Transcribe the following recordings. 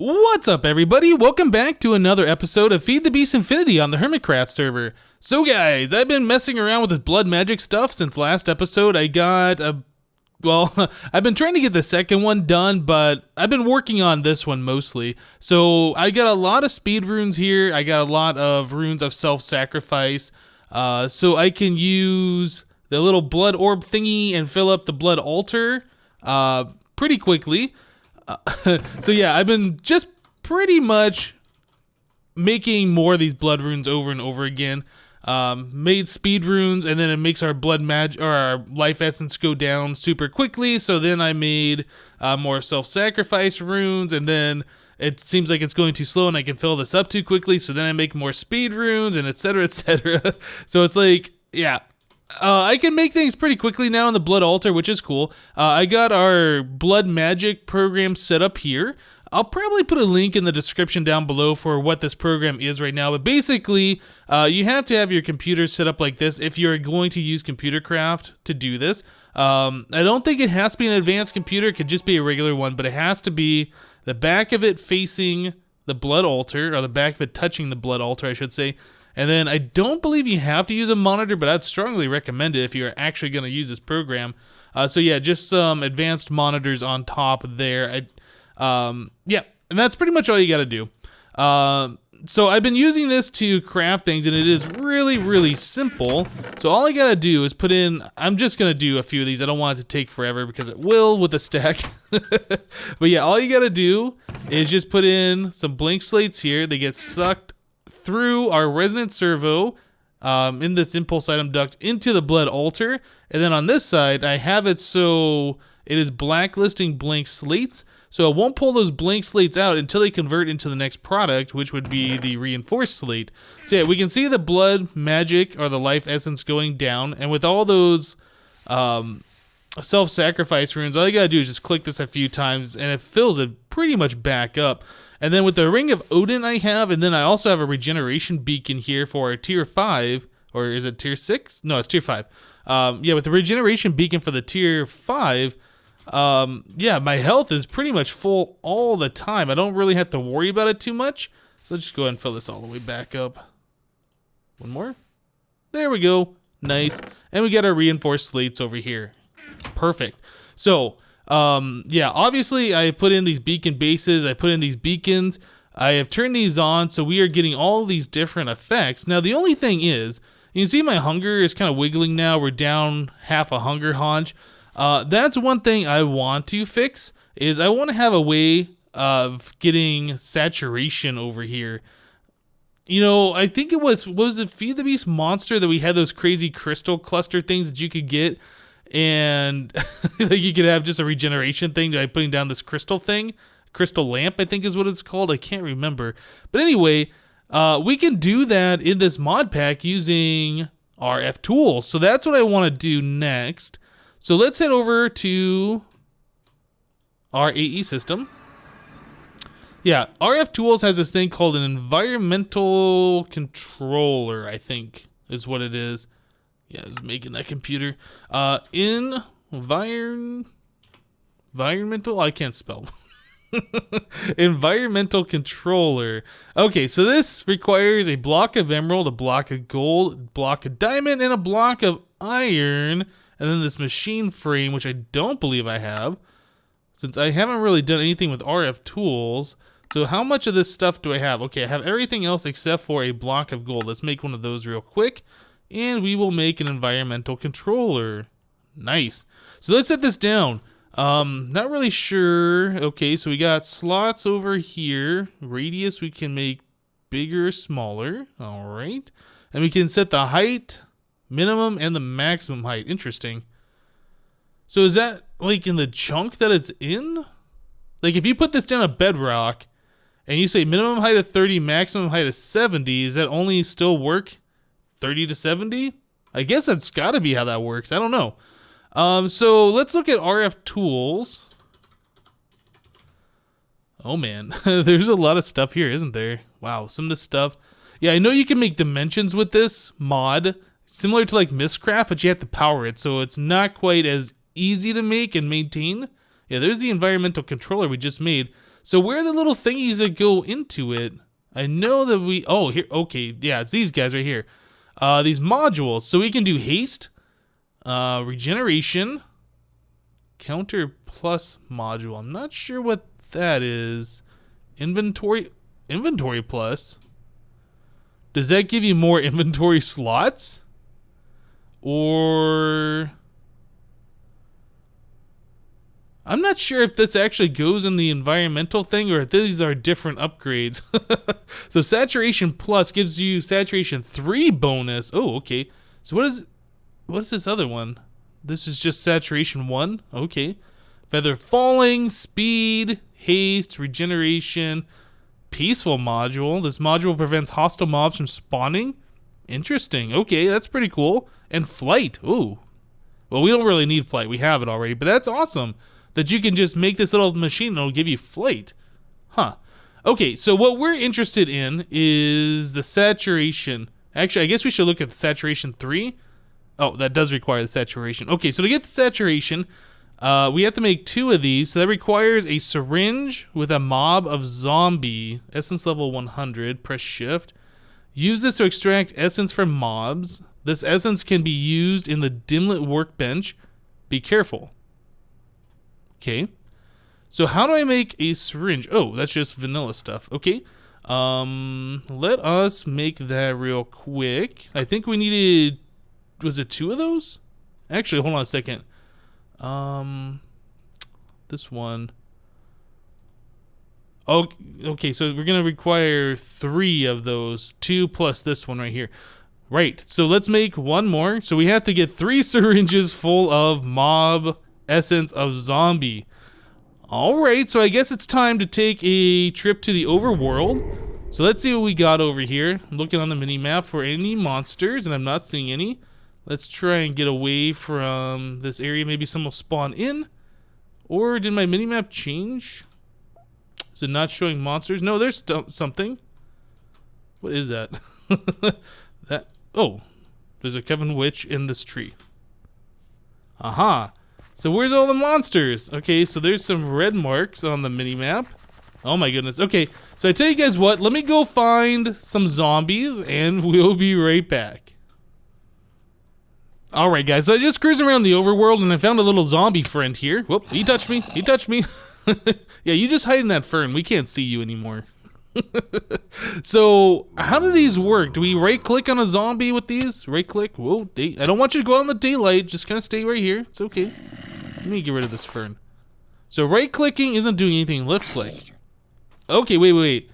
What's up, everybody? Welcome back to another episode of FTB Infinity on the HermitCraft server. So guys, I've been messing around with this blood magic stuff since last episode. I've been trying to get the second one done, but I've been working on this one mostly. So I got a lot of speed runes here. I got a lot of runes of self-sacrifice. So I can use the little blood orb thingy and fill up the blood altar pretty quickly. So yeah, I've been just pretty much making more of these blood runes over and over again. Made speed runes, and then it makes our blood or our life essence go down super quickly. So then I made more self-sacrifice runes, and then it seems like it's going too slow and I can fill this up too quickly. So then I make more speed runes, and etc. etc. So it's like, yeah. I can make things pretty quickly now in the blood altar, which is cool. I got our blood magic program set up here. I'll probably put a link in the description down below for what this program is right now. But basically, you have to have your computer set up like this if you're going to use HermitCraft to do this. I don't think it has to be an advanced computer. It could just be a regular one, but it has to be the back of it facing the blood altar, or the back of it touching the blood altar, I should say. And then I don't believe you have to use a monitor, but I'd strongly recommend it if you're actually going to use this program. So yeah, just some advanced monitors on top there. Yeah, and that's pretty much all you got to do. So I've been using this to craft things, and it is really, really simple. So all I got to do is put in, I'm just going to do a few of these. I don't want it to take forever because it will with a stack. But yeah, all you got to do is just put in some blank slates here. They get sucked through our resonant servo in this impulse item duct into the blood altar, and then on this side I have it so it is blacklisting blank slates, so it won't pull those blank slates out until they convert into the next product, which would be the reinforced slate. So yeah, we can see the blood magic or the life essence going down, and with all those self-sacrifice runes, all you gotta do is just click this a few times and it fills it pretty much back up. And then with the Ring of Odin I have, and then I also have a regeneration beacon here for tier 5, or is it tier 6? No, it's tier 5. Yeah, with the regeneration beacon for the tier 5, yeah, my health is pretty much full all the time. I don't really have to worry about it too much. So let's just go ahead and fill this all the way back up. One more. There we go. Nice. And we got our reinforced slates over here. Perfect. So, yeah, obviously I put in these beacon bases, I put in these beacons, I have turned these on, so we are getting all these different effects. Now the only thing is, you can see my hunger is kind of wiggling now, we're down half a hunger haunch. That's one thing I want to fix, is I want to have a way of getting saturation over here. You know, I think it was it Feed the Beast Monster that we had those crazy crystal cluster things that you could get? And like you could have just a regeneration thing by putting down this crystal lamp, I think is what it's called. I can't remember. But anyway, we can do that in this mod pack using RFTools. So that's what I want to do next. So let's head over to our AE system. Yeah, RFTools has this thing called an environmental controller, I think is what it is. Yeah, I was making that computer. Environmental, I can't spell. Environmental controller. Okay, so this requires a block of emerald, a block of gold, a block of diamond, and a block of iron. And then this machine frame, which I don't believe I have, since I haven't really done anything with RFTools. So how much of this stuff do I have? Okay, I have everything else except for a block of gold. Let's make one of those real quick. And we will make an environmental controller. Nice. So let's set this down. Not really sure. Okay, so we got slots over here. Radius we can make bigger or smaller. All right. And we can set the height, minimum, and the maximum height. Interesting. So is that like in the chunk that it's in? Like if you put this down a bedrock and you say minimum height of 30, maximum height of 70, does that only still work 30 to 70? I guess that's got to be how that works. I don't know. So let's look at RFTools. Oh man, there's a lot of stuff here, isn't there? Wow, some of this stuff. Yeah, I know you can make dimensions with this mod, similar to like Mistcraft, but you have to power it, so it's not quite as easy to make and maintain. Yeah, there's the environmental controller we just made. So where are the little thingies that go into it? I know that we, oh, here, okay, yeah, it's these guys right here. These modules. So we can do haste, regeneration, counter plus module. I'm not sure what that is. Inventory plus. Does that give you more inventory slots? Or I'm not sure if this actually goes in the environmental thing or if these are different upgrades. So saturation plus gives you saturation 3 bonus. Oh, okay. So what is this other one? This is just saturation 1. Okay. Feather falling, speed, haste, regeneration, peaceful module. This module prevents hostile mobs from spawning. Interesting. Okay, that's pretty cool. And flight. Ooh. Well, we don't really need flight. We have it already, but that's awesome that you can just make this little machine and it'll give you flight. Huh. Okay, so what we're interested in is the saturation. Actually, I guess we should look at the saturation 3. Oh, that does require the saturation. Okay, so to get the saturation, we have to make 2 of these. So that requires a syringe with a mob of zombie. Essence level 100. Press shift. Use this to extract essence from mobs. This essence can be used in the dimlit workbench. Be careful. Okay. So how do I make a syringe? Oh, that's just vanilla stuff. Okay. Let us make that real quick. I think we needed, was it 2 of those? Actually, hold on a second. This one. Oh, okay, so we're gonna require 3 of those. 2 plus this one right here. Right, so let's make 1 more. So we have to get 3 syringes full of mob essence of zombie. Alright, so I guess it's time to take a trip to the overworld. So let's see what we got over here. I'm looking on the mini-map for any monsters, and I'm not seeing any. Let's try and get away from this area. Maybe some will spawn in. Or did my mini-map change? Is it not showing monsters? No, there's something. What is that? Oh, there's a Kevin Witch in this tree. Aha. So where's all the monsters? Okay, so there's some red marks on the mini-map. Oh my goodness. Okay, so I tell you guys what, let me go find some zombies and we'll be right back. Alright guys, so I just cruised around the overworld and I found a little zombie friend here. Whoop, he touched me, he touched me. Yeah, you just hide in that fern, we can't see you anymore. So, how do these work? Do we right click on a zombie with these? Right click, whoa, I don't want you to go out in the daylight, just kind of stay right here, it's okay. Let me get rid of this fern. So right clicking isn't doing anything, left click. Okay, wait.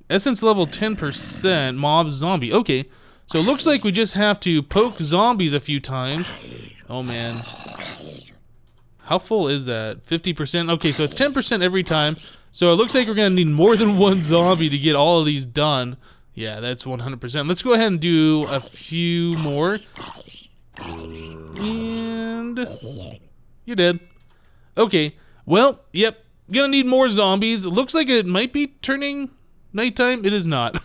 Essence level 10%, mob zombie, okay. So it looks like we just have to poke zombies a few times. Oh man. How full is that? 50%? Okay, so it's 10% every time. So it looks like we're gonna need more than 1 zombie to get all of these done. Yeah, that's 100%. Let's go ahead and do a few more. And you're dead. Okay, well, yep. Gonna need more zombies. It looks like it might be turning nighttime. It is not.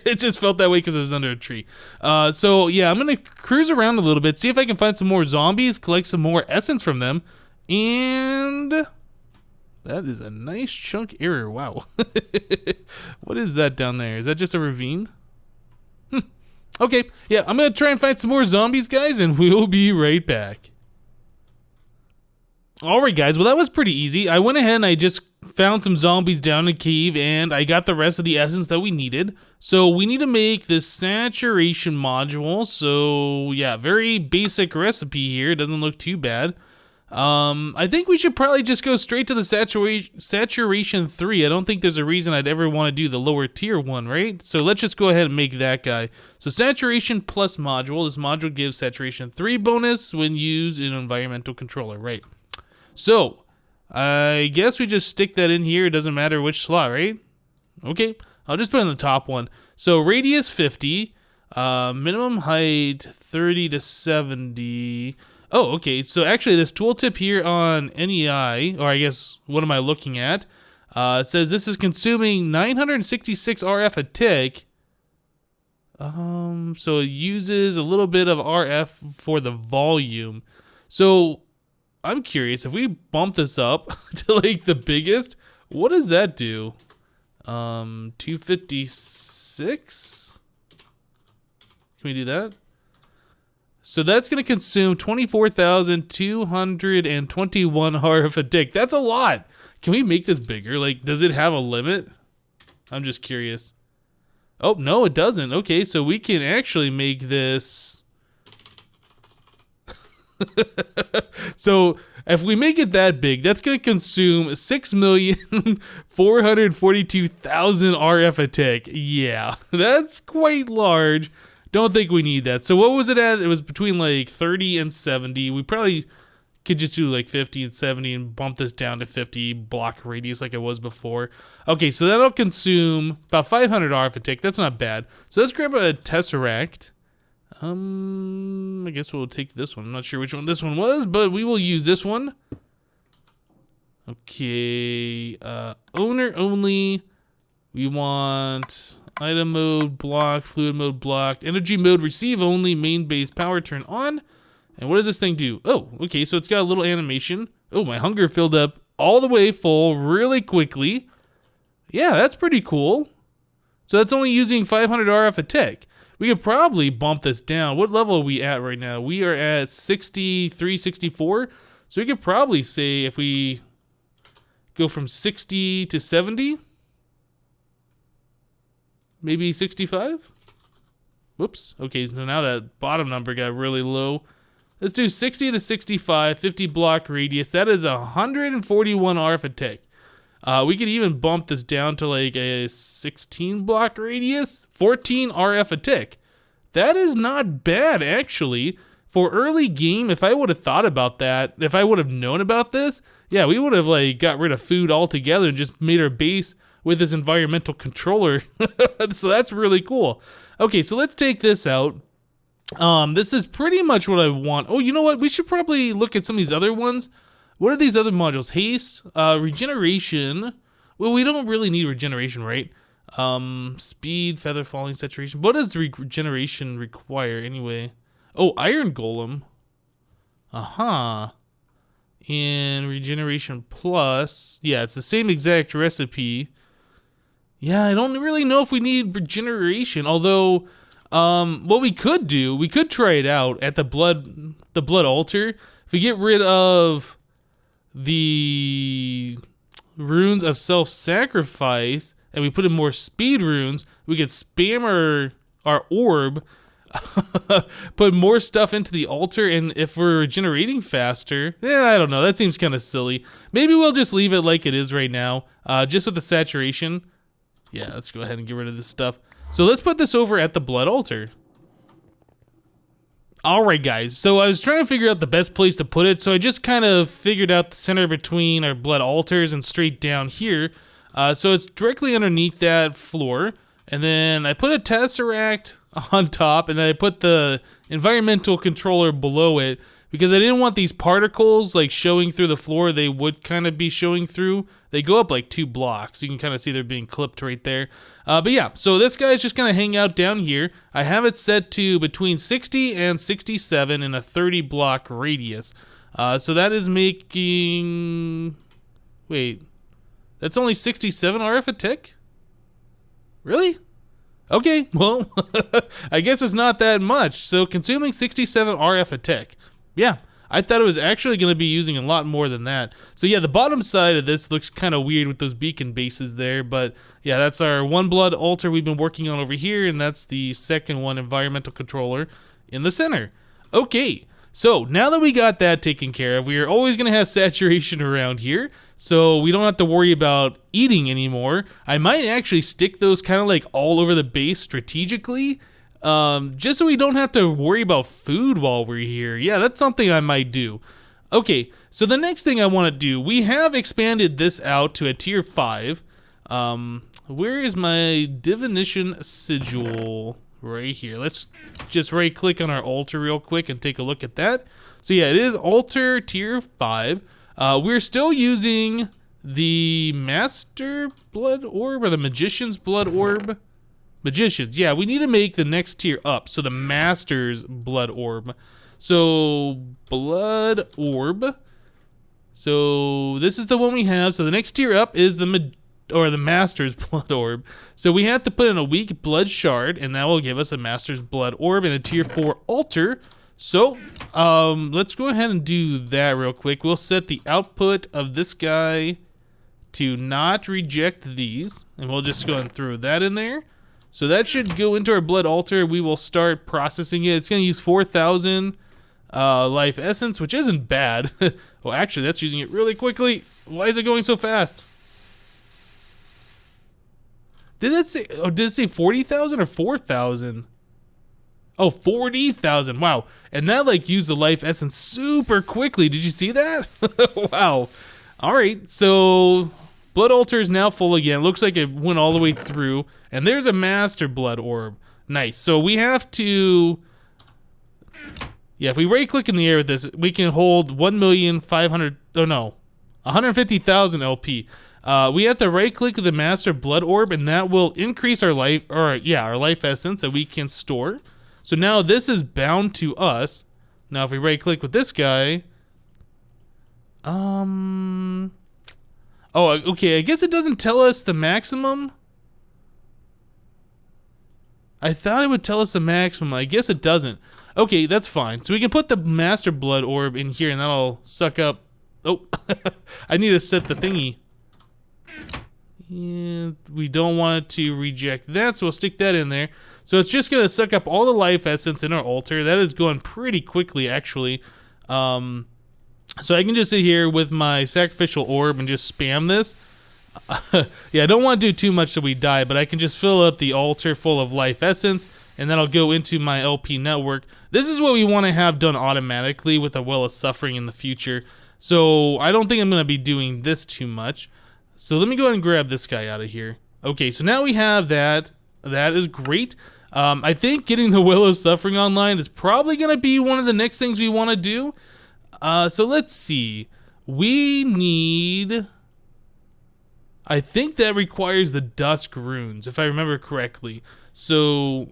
It just felt that way because it was under a tree. So yeah, I'm gonna cruise around a little bit, see if I can find some more zombies, collect some more essence from them, and that is a nice chunk error. Wow. What is that down there? Is that just a ravine? Okay, yeah, I'm gonna try and find some more zombies, guys, and we'll be right back. Alright guys, well that was pretty easy. I went ahead and I just found some zombies down in a cave and I got the rest of the essence that we needed. So we need to make this saturation module. So yeah, very basic recipe here. It doesn't look too bad. I think we should probably just go straight to the saturation 3. I don't think there's a reason I'd ever want to do the lower tier one, right? So let's just go ahead and make that guy. So saturation plus module. This module gives saturation 3 bonus when used in an environmental controller, right? So, I guess we just stick that in here. It doesn't matter which slot, right? Okay, I'll just put it in the top one. So, radius 50, minimum height 30 to 70. Oh, okay, so actually this tooltip here on NEI, or I guess, what am I looking at? It says this is consuming 966 RF a tick. So it uses a little bit of RF for the volume. So, I'm curious, if we bump this up to like the biggest, What does that do? 256? Can we do that? So that's going to consume 24,221 RF a tick. That's a lot. Can we make this bigger? Like, does it have a limit? I'm just curious. Oh, no, it doesn't. Okay, so we can actually make this. So if we make it that big, that's going to consume 6,442,000 RF a tick. Yeah, that's quite large. Don't think we need that. So what was it at? It was between like 30 and 70. We probably could just do like 50 and 70 and bump this down to 50 block radius like it was before. Okay, so that'll consume about 500 RF a tick. That's not bad. So let's grab a Tesseract. I guess we'll take this one. I'm not sure which one this one was, but we will use this one. Okay, owner only. We want item mode blocked, fluid mode blocked, energy mode receive only, main base power turn on. And what does this thing do? Oh, okay, so it's got a little animation. Oh, my hunger filled up all the way full really quickly. Yeah, that's pretty cool. So that's only using 500 RF a tick. We could probably bump this down. What level are we at right now? We are at 63, 64. So we could probably say if we go from 60 to 70, maybe 65? Whoops. Okay, so now that bottom number got really low. Let's do 60 to 65, 50 block radius. That is 141 RF a tick. We could even bump this down to like a 16 block radius, 14 RF a tick. That is not bad, actually. For early game, if I would have thought about that, if I would have known about this, yeah, we would have like got rid of food altogether and just made our base with this environmental controller. So that's really cool. Okay, so let's take this out. This is pretty much what I want. Oh, you know what? We should probably look at some of these other ones. What are these other modules? Haste, regeneration. Well, we don't really need regeneration, right? Speed, feather falling, saturation. What does regeneration require anyway? Oh, iron golem. And regeneration plus. Yeah, it's the same exact recipe. Yeah, I don't really know if we need regeneration. Although, what we could do, we could try it out at the blood altar. If we get rid of the runes of self-sacrifice and we put in more speed runes, we could spam our orb, put more stuff into the altar, and if we're regenerating faster, I don't know, that seems kind of silly. Maybe we'll just leave it like it is right now, just with the saturation. Yeah, let's go ahead and get rid of this stuff. So let's put this over at the blood altar. Alright guys, so I was trying to figure out the best place to put it, so I just kind of figured out the center between our blood altars and straight down here. So it's directly underneath that floor, and then I put a Tesseract on top, and then I put the environmental controller below it, because I didn't want these particles like showing through the floor. They would kind of be showing through. They go up like 2 blocks. You can kind of see they're being clipped right there. But yeah, so this guy's just gonna hang out down here. I have it set to between 60 and 67 in a 30 block radius. So that is making, wait, that's only 67 RF a tick? Really? Okay, well, I guess it's not that much. So consuming 67 RF a tick. Yeah, I thought it was actually going to be using a lot more than that. So yeah, the bottom side of this looks kind of weird with those beacon bases there, but yeah, that's our one blood altar we've been working on over here, and that's the second one, environmental controller, in the center. Okay, so now that we got that taken care of, we are always going to have saturation around here, so we don't have to worry about eating anymore. I might actually stick those kind of like all over the base strategically, just so we don't have to worry about food while we're here. Yeah, that's something I might do. Okay, so the next thing I want to do, we have expanded this out to a tier 5. Where is my divination sigil? Right here. Let's just right click on our altar real quick and take a look at that. So yeah, it is altar tier 5. We're still using the master blood orb or the magician's blood orb. Magicians, yeah, we need to make the next tier up, so the master's blood orb. So blood orb, So this is the one we have. So the next tier up is the Master's Blood Orb. So we have to put in a weak blood shard, and that will give us a Master's Blood Orb and a tier 4 altar. So let's go ahead and do that real quick. We'll set the output of this guy to not reject these, and we'll just go and throw that in there. So that should go into our blood altar. We will start processing it. It's going to use 4,000 life essence, which isn't bad. Well, actually, that's using it really quickly. Why is it going so fast? Did it say 40,000 or 4,000? Oh, 40,000. Wow. And that like used the life essence super quickly. Did you see that? Wow. All right. So blood altar is now full again. Looks like it went all the way through. And there's a master blood orb. Nice. So we have to... Yeah, if we right click in the air with this, we can hold 1,500,000... Oh no. 150,000 LP. We have to right click with the master blood orb, and that will increase our life, our life essence that we can store. So now this is bound to us. Now if we right click with this guy, oh, okay, I guess it doesn't tell us the maximum. I thought it would tell us the maximum. I guess it doesn't. Okay, that's fine. So we can put the master blood orb in here, and that'll suck up. Oh, I need to set the thingy. And we don't want it to reject that, so we'll stick that in there. So it's just gonna suck up all the life essence in our altar. That is going pretty quickly, actually. So I can just sit here with my sacrificial orb and just spam this. Yeah, I don't want to do too much so we die, but I can just fill up the altar full of life essence, and that'll go into my LP network. This is what we want to have done automatically with a Well of Suffering in the future. So I don't think I'm going to be doing this too much. So let me go ahead and grab this guy out of here. Okay, so now we have that. That is great. I think getting the Well of Suffering online is probably going to be one of the next things we want to do. So let's see. We need... I think that requires the Dusk Runes, if I remember correctly. So...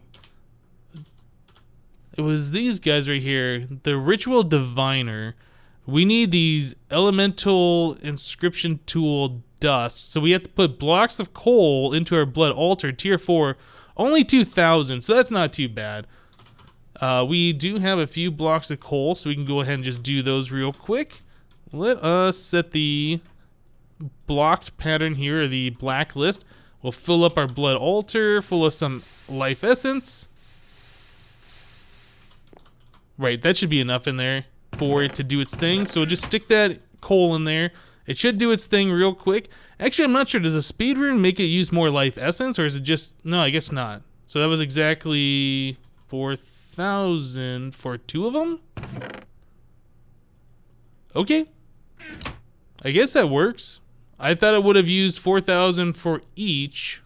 it was these guys right here. The Ritual Diviner. We need these Elemental Inscription Tool Dust. So we have to put blocks of coal into our blood altar, tier 4. Only 2,000, so that's not too bad. We do have a few blocks of coal, so we can go ahead and just do those real quick. Let us set the blocked pattern here, or the blacklist. We'll fill up our blood altar full of some life essence. Right, that should be enough in there for it to do its thing. So we'll just stick that coal in there. It should do its thing real quick. Actually, I'm not sure. Does a speed rune make it use more life essence, or is it just... No, I guess not. So that was exactly 4,000 for 2 of them? Okay. I guess that works. I thought it would have used 4,000 for each.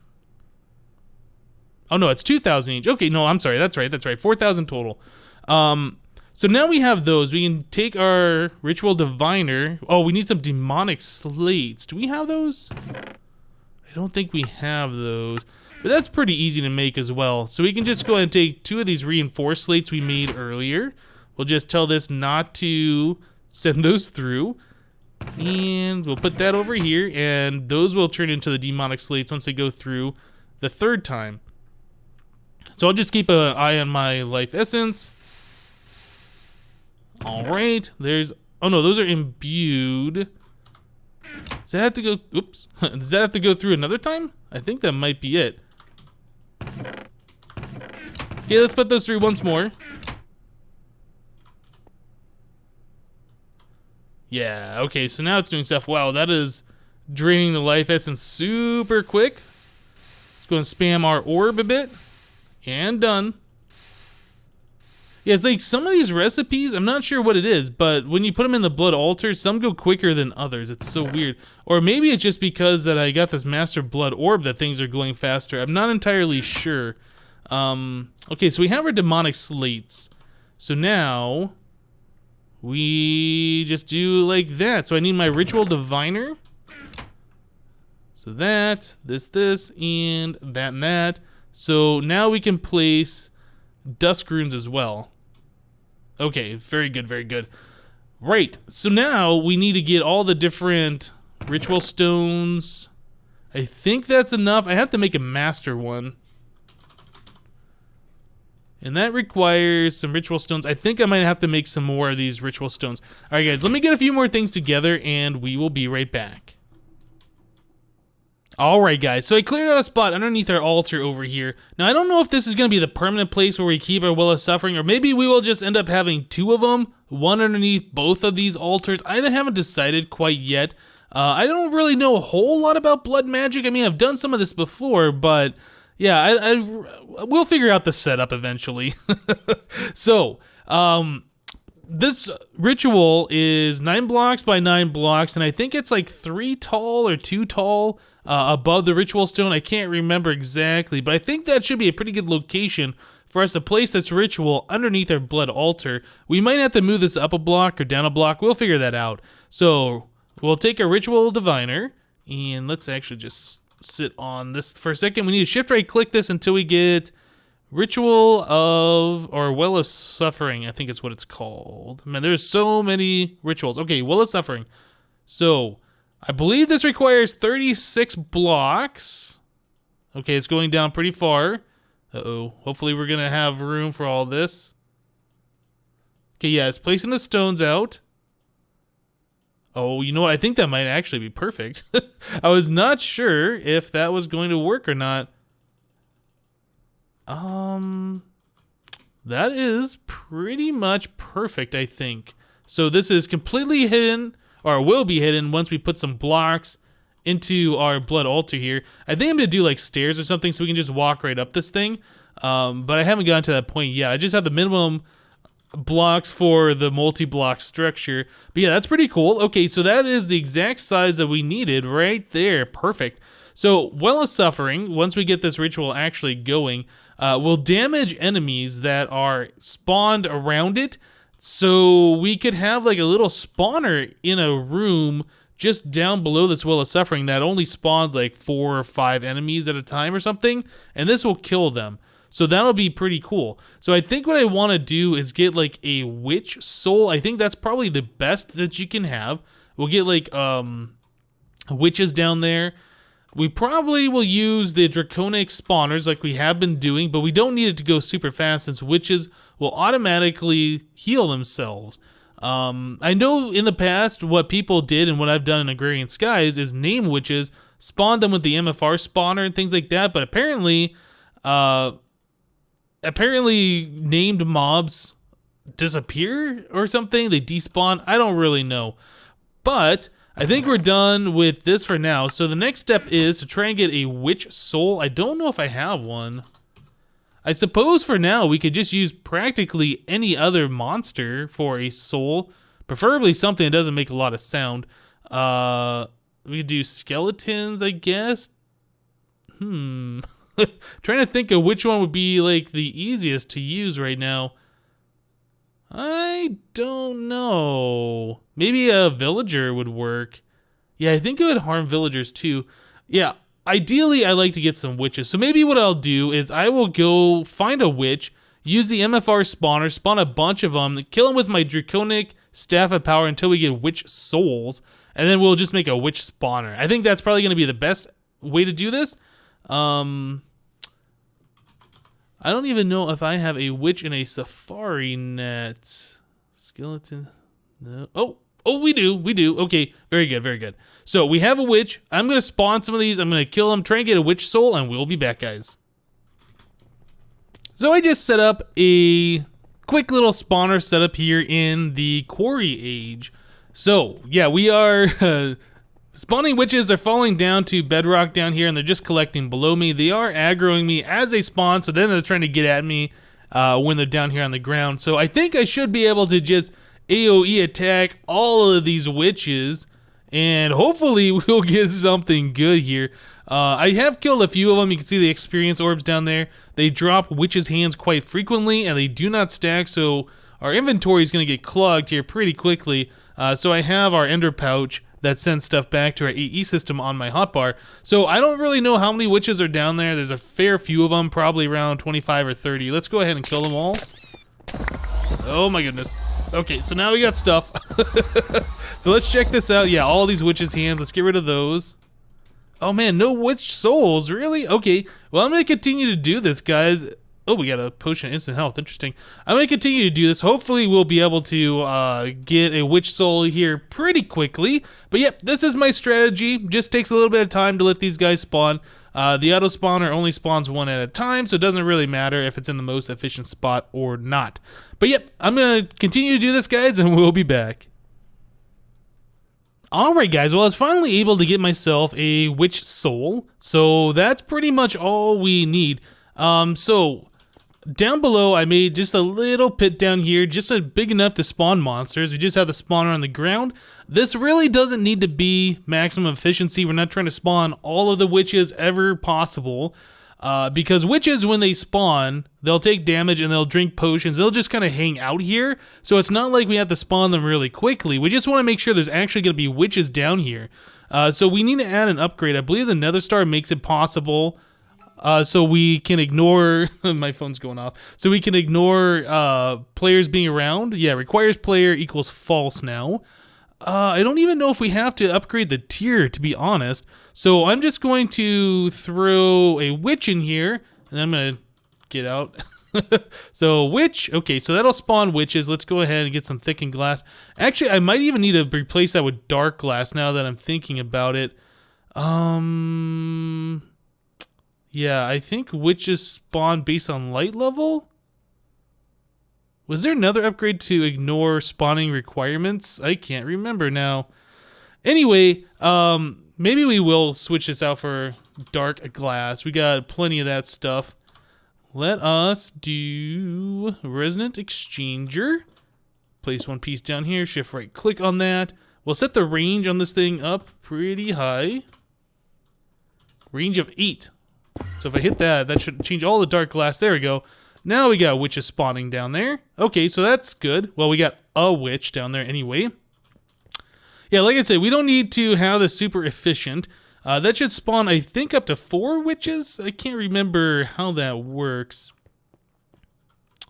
Oh, no, it's 2,000 each. Okay, no, I'm sorry. That's right. 4,000 total. So now we have those. We can take our Ritual Diviner. Oh, we need some demonic slates. Do we have those? I don't think we have those. But that's pretty easy to make as well. So we can just go ahead and take 2 of these reinforced slates we made earlier. We'll just tell this not to send those through. And we'll put that over here. And those will turn into the demonic slates once they go through the 3rd time. So I'll just keep an eye on my life essence. Alright, there's... Oh no, those are imbued. Does that have to go... Oops. Does that have to go through another time? I think that might be it. Okay, let's put those through once more. Yeah, okay, so now it's doing stuff. Wow, that is draining the life essence super quick. Let's go and spam our orb a bit. And done. Yeah, it's like some of these recipes, I'm not sure what it is, but when you put them in the blood altar, some go quicker than others. It's so weird. Or maybe it's just because that I got this master blood orb that things are going faster. I'm not entirely sure. Okay, so we have our demonic slates. So now we just do like that. So I need my Ritual Diviner. So that, this, and that. So now we can place Dusk Runes as well. Okay, very good, very good. Right, so now we need to get all the different ritual stones. I think that's enough. I have to make a master one. And that requires some ritual stones. I think I might have to make some more of these ritual stones. Alright guys, let me get a few more things together and we will be right back. Alright guys, so I cleared out a spot underneath our altar over here. Now I don't know if this is going to be the permanent place where we keep our Well of Suffering, or maybe we will just end up having two of them, one underneath both of these altars. I haven't decided quite yet. I don't really know a whole lot about blood magic. I mean, I've done some of this before, but yeah, we'll figure out the setup eventually. So, this ritual is 9 blocks by 9 blocks, and I think it's like 3 tall or 2 tall above the ritual stone. I can't remember exactly, but I think that should be a pretty good location for us to place this ritual underneath our blood altar. We might have to move this up a block or down a block. We'll figure that out. So we'll take a ritual diviner, and let's actually just sit on this for a second. We need to shift right click this until we get Ritual of, or Well of Suffering, I think it's what it's called. Man, there's so many rituals. Okay, Well of Suffering. So, I believe this requires 36 blocks. Okay, it's going down pretty far. Uh-oh. Hopefully we're going to have room for all this. Okay, yeah, it's placing the stones out. Oh, you know what? I think that might actually be perfect. I was not sure if that was going to work or not. That is pretty much perfect, I think. So this is completely hidden, or will be hidden once we put some blocks into our blood altar here. I think I'm gonna do like stairs or something so we can just walk right up this thing. But I haven't gotten to that point yet. I just have the minimum blocks for the multi-block structure. But yeah, that's pretty cool. Okay, so that is the exact size that we needed right there. Perfect. So, Well of Suffering, once we get this ritual actually going, will damage enemies that are spawned around it. So we could have like a little spawner in a room just down below this Well of Suffering that only spawns like 4 or 5 enemies at a time or something, and this will kill them. So that'll be pretty cool. So I think what I want to do is get like a witch soul. I think that's probably the best that you can have. We'll get like witches down there. We probably will use the draconic spawners like we have been doing, but we don't need it to go super fast since witches will automatically heal themselves. I know in the past what people did and what I've done in Agrarian Skies is name witches, spawn them with the MFR spawner and things like that, but apparently named mobs disappear or something. They despawn. I don't really know. But I think we're done with this for now. So the next step is to try and get a witch soul. I don't know if I have one. I suppose for now we could just use practically any other monster for a soul. Preferably something that doesn't make a lot of sound. We could do skeletons, I guess. Trying to think of which one would be like the easiest to use right now. I don't know. Maybe a villager would work. Yeah, I think it would harm villagers too. Yeah, ideally I like to get some witches. So maybe what I'll do is I will go find a witch, use the MFR spawner, spawn a bunch of them, kill them with my draconic staff of power until we get witch souls, and then we'll just make a witch spawner. I think that's probably going to be the best way to do this. I don't even know if I have a witch in a safari net. Skeleton. No. Oh, we do. Okay, very good. So we have a witch. I'm going to spawn some of these. I'm going to kill them, try and get a witch soul, and we'll be back, guys. So I just set up a quick little spawner setup here in the Quarry Age. So, yeah, we are spawning witches. They're falling down to bedrock down here, and they're just collecting below me. They are aggroing me as they spawn, so then they're trying to get at me when they're down here on the ground. So I think I should be able to just AoE attack all of these witches, and hopefully we'll get something good here. I have killed a few of them. You can see the experience orbs down there. They drop witches' hands quite frequently, and they do not stack, so our inventory is going to get clogged here pretty quickly. So I have our ender pouch that sends stuff back to our AE system on my hotbar. So I don't really know how many witches are down there. There's a fair few of them, probably around 25 or 30. Let's go ahead and kill them all. Oh my goodness. Okay, so now we got stuff. So let's check this out. Yeah, all these witches' hands. Let's get rid of those. Oh man, no witch souls, really? Okay, well I'm gonna continue to do this, guys. Oh, we got a potion of instant health, interesting. I'm gonna continue to do this. Hopefully we'll be able to get a witch soul here pretty quickly. But yep, this is my strategy. Just takes a little bit of time to let these guys spawn. The auto spawner only spawns one at a time, so it doesn't really matter if it's in the most efficient spot or not. But yep, I'm gonna continue to do this, guys, and we'll be back. Alright guys, well I was finally able to get myself a witch soul, so that's pretty much all we need. So down below I made just a little pit down here, just big enough to spawn monsters. We just have the spawner on the ground. This really doesn't need to be maximum efficiency. We're not trying to spawn all of the witches ever possible. Because witches, when they spawn, they'll take damage and they'll drink potions. They'll just kind of hang out here. So it's not like we have to spawn them really quickly. We just want to make sure there's actually going to be witches down here. So we need to add an upgrade. I believe the Nether Star makes it possible. So we can ignore, my phone's going off. So we can ignore players being around. Yeah, requires player equals false now. I don't even know if we have to upgrade the tier, to be honest. So I'm just going to throw a witch in here, and I'm going to get out. So witch, okay, so that'll spawn witches. Let's go ahead and get some thickened glass. Actually, I might even need to replace that with dark glass now that I'm thinking about it. Yeah, I think witches spawn based on light level? Was there another upgrade to ignore spawning requirements? I can't remember now. Anyway, maybe we will switch this out for dark glass. We got plenty of that stuff. Let us do Resonant Exchanger. Place one piece down here, shift right click on that. We'll set the range on this thing up pretty high. Range of 8. So if I hit that, that should change all the dark glass. There we go. Now we got witches spawning down there. Okay, so that's good. Well, we got a witch down there anyway. Yeah, like I said, we don't need to have this super efficient. That should spawn, I think, up to 4 witches. I can't remember how that works.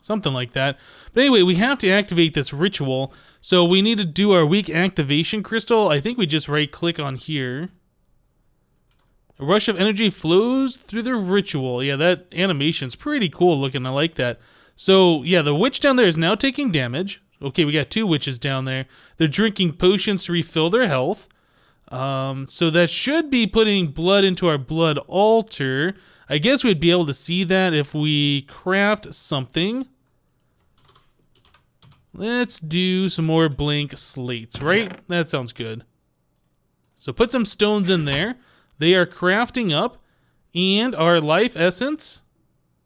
Something like that. But anyway, we have to activate this ritual. So we need to do our weak activation crystal. I think we just right-click on here. A rush of energy flows through the ritual. Yeah, that animation's pretty cool looking. I like that. So, yeah, the witch down there is now taking damage. Okay, we got 2 witches down there. They're drinking potions to refill their health. So that should be putting blood into our blood altar. I guess we'd be able to see that if we craft something. Let's do some more blank slates, right? That sounds good. So put some stones in there. They are crafting up, and our life essence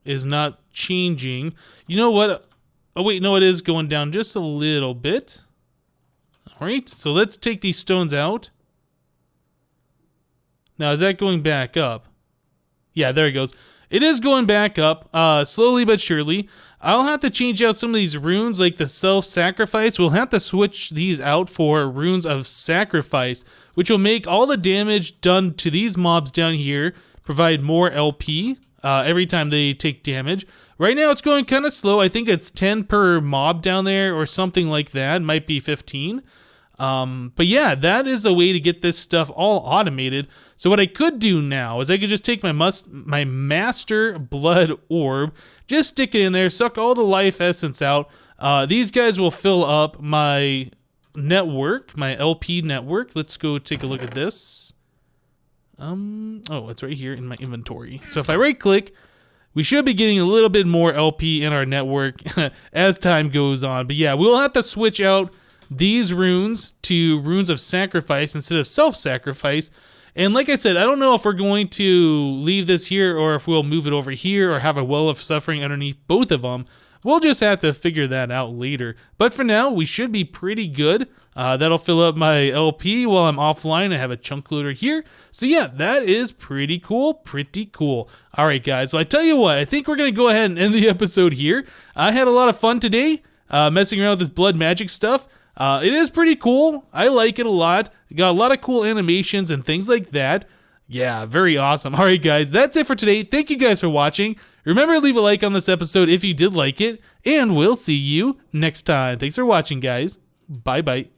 is not changing. You know what? Oh, wait, no, it is going down just a little bit. All right, so let's take these stones out. Now, is that going back up? Yeah, there it goes. It is going back up, slowly but surely. I'll have to change out some of these runes, like the self-sacrifice. We'll have to switch these out for runes of sacrifice, which will make all the damage done to these mobs down here provide more LP every time they take damage. Right now, it's going kind of slow. I think it's 10 per mob down there or something like that. It might be 15. But yeah, that is a way to get this stuff all automated. So what I could do now is I could just take my master blood orb, just stick it in there, suck all the life essence out. These guys will fill up my network, my LP network. Let's go take a look at this. Oh, it's right here in my inventory. So if I right click, we should be getting a little bit more LP in our network as time goes on. But yeah, we'll have to switch out these runes to runes of sacrifice instead of self-sacrifice. And like I said, I don't know if we're going to leave this here or if we'll move it over here or have a well of suffering underneath both of them. We'll just have to figure that out later. But for now, we should be pretty good. That'll fill up my LP while I'm offline. I have a chunk loader here. So yeah, that is pretty cool. Pretty cool. All right, guys. So I tell you what, I think we're going to go ahead and end the episode here. I had a lot of fun today messing around with this blood magic stuff. It is pretty cool. I like it a lot. Got a lot of cool animations and things like that. Yeah, very awesome. All right, guys, that's it for today. Thank you guys for watching. Remember to leave a like on this episode if you did like it, and we'll see you next time. Thanks for watching, guys. Bye-bye.